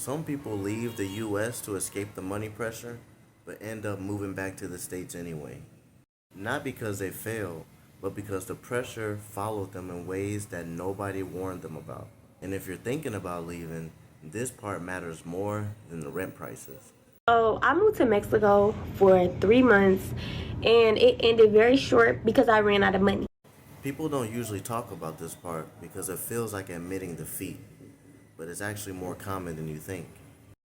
Some people leave the US to escape the money pressure, but end up moving back to the States anyway. Not because they failed, but because the pressure followed them in ways that nobody warned them about. And if you're thinking about leaving, this part matters more than the rent prices. So I moved to Mexico for 3 months and it ended very short because I ran out of money. People don't usually talk about this part because it feels like admitting defeat, but it's actually more common than you think.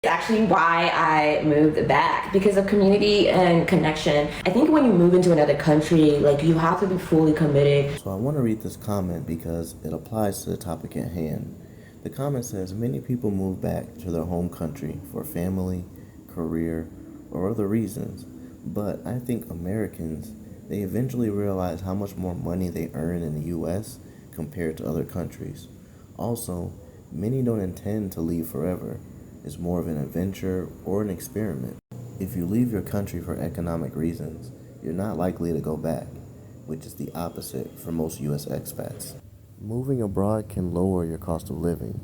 Actually why I moved back, because of community and connection. I think when you move into another country, like, you have to be fully committed. So I want to read this comment because it applies to the topic at hand. The comment says many people move back to their home country for family, career, or other reasons, but I think Americans, they eventually realize how much more money they earn in the US compared to other countries. Also, many don't intend to leave forever. It's more of an adventure or an experiment. If you leave your country for economic reasons, you're not likely to go back, which is the opposite for most US expats. Moving abroad can lower your cost of living,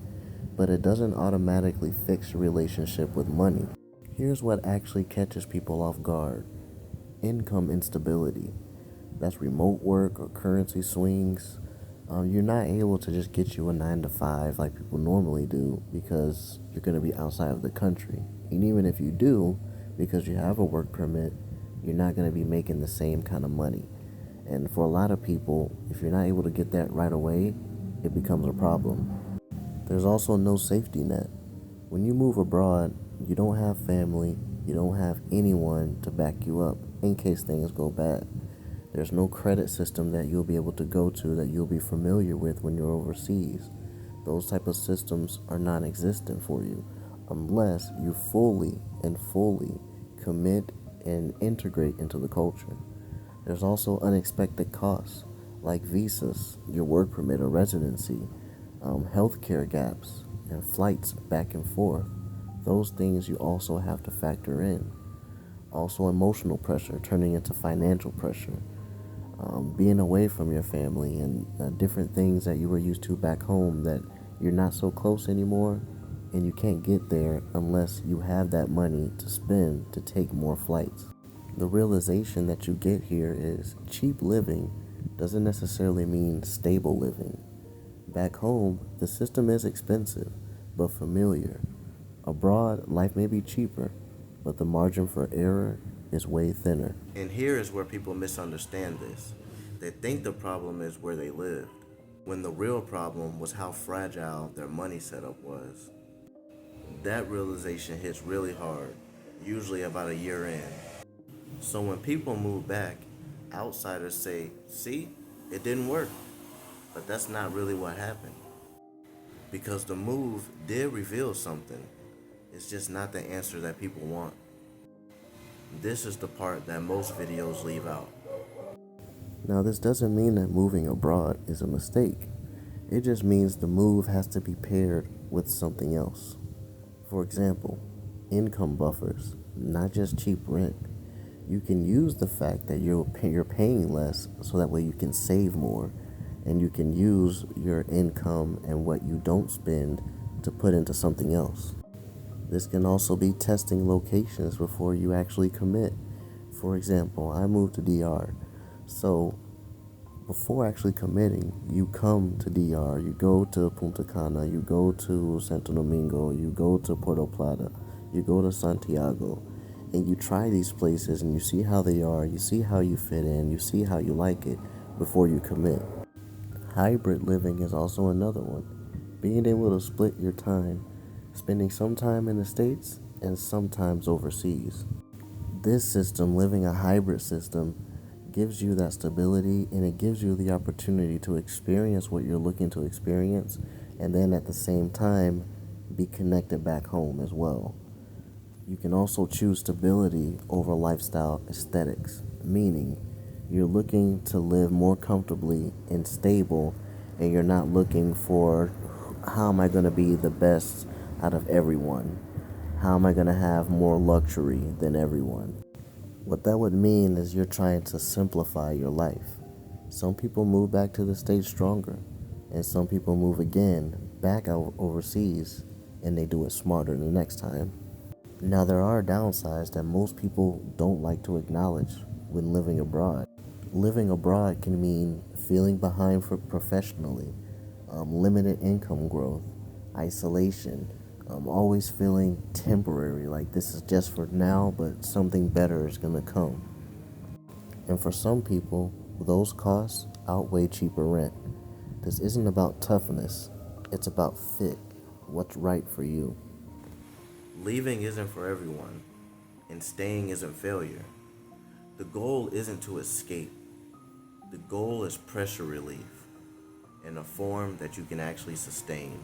but it doesn't automatically fix your relationship with money. Here's what actually catches people off guard: income instability. That's remote work or currency swings. You're not able to just get you a 9 to 5 like people normally do because you're going to be outside of the country. And even if you do, because you have a work permit, you're not going to be making the same kind of money. And for a lot of people, if you're not able to get that right away, it becomes a problem. There's also no safety net. When you move abroad, you don't have family, you don't have anyone to back you up in case things go bad. There's no credit system that you'll be able to go to that you'll be familiar with when you're overseas. Those type of systems are non-existent for you unless you fully commit and integrate into the culture. There's also unexpected costs like visas, your work permit or residency, healthcare gaps, and flights back and forth. Those things you also have to factor in. Also, emotional pressure turning into financial pressure. Being away from your family and different things that you were used to back home that you're not so close anymore, and you can't get there unless you have that money to spend to take more flights. The realization that you get here is cheap living doesn't necessarily mean stable living. Back home, the system is expensive, but familiar. Abroad, life may be cheaper, but the margin for error is way thinner. And here is where people misunderstand this. They think the problem is where they lived, when the real problem was how fragile their money setup was. That realization hits really hard, usually about a year in. So when people move back, outsiders say, see, it didn't work. But that's not really what happened. Because the move did reveal something. It's just not the answer that people want. This is the part that most videos leave out. Now, this doesn't mean that moving abroad is a mistake. It just means the move has to be paired with something else. For example, income buffers, not just cheap rent. You can use the fact that you're paying less so that way you can save more, and you can use your income and what you don't spend to put into something else. This can also be testing locations before you actually commit. For example, I moved to DR, so before actually committing, you come to DR, you go to Punta Cana, you go to Santo Domingo, you go to Puerto Plata, you go to Santiago, and you try these places and you see how they are, you see how you fit in, you see how you like it before you commit. Hybrid living is also another one. Being able to split your time, spending some time in the States and sometimes overseas. This system, living a hybrid system, gives you that stability and it gives you the opportunity to experience what you're looking to experience and then at the same time be connected back home as well. You can also choose stability over lifestyle aesthetics, meaning you're looking to live more comfortably and stable, and you're not looking for how am I going to be the best out of everyone? How am I going to have more luxury than everyone? What that would mean is you're trying to simplify your life. Some people move back to the States stronger, and some people move again back overseas and they do it smarter the next time. Now, there are downsides that most people don't like to acknowledge when living abroad. Living abroad can mean feeling behind professionally, limited income growth, isolation, always feeling temporary, like this is just for now, but something better is going to come. And for some people, those costs outweigh cheaper rent. This isn't about toughness, it's about fit, what's right for you. Leaving isn't for everyone, and staying isn't failure. The goal isn't to escape, the goal is pressure relief in a form that you can actually sustain.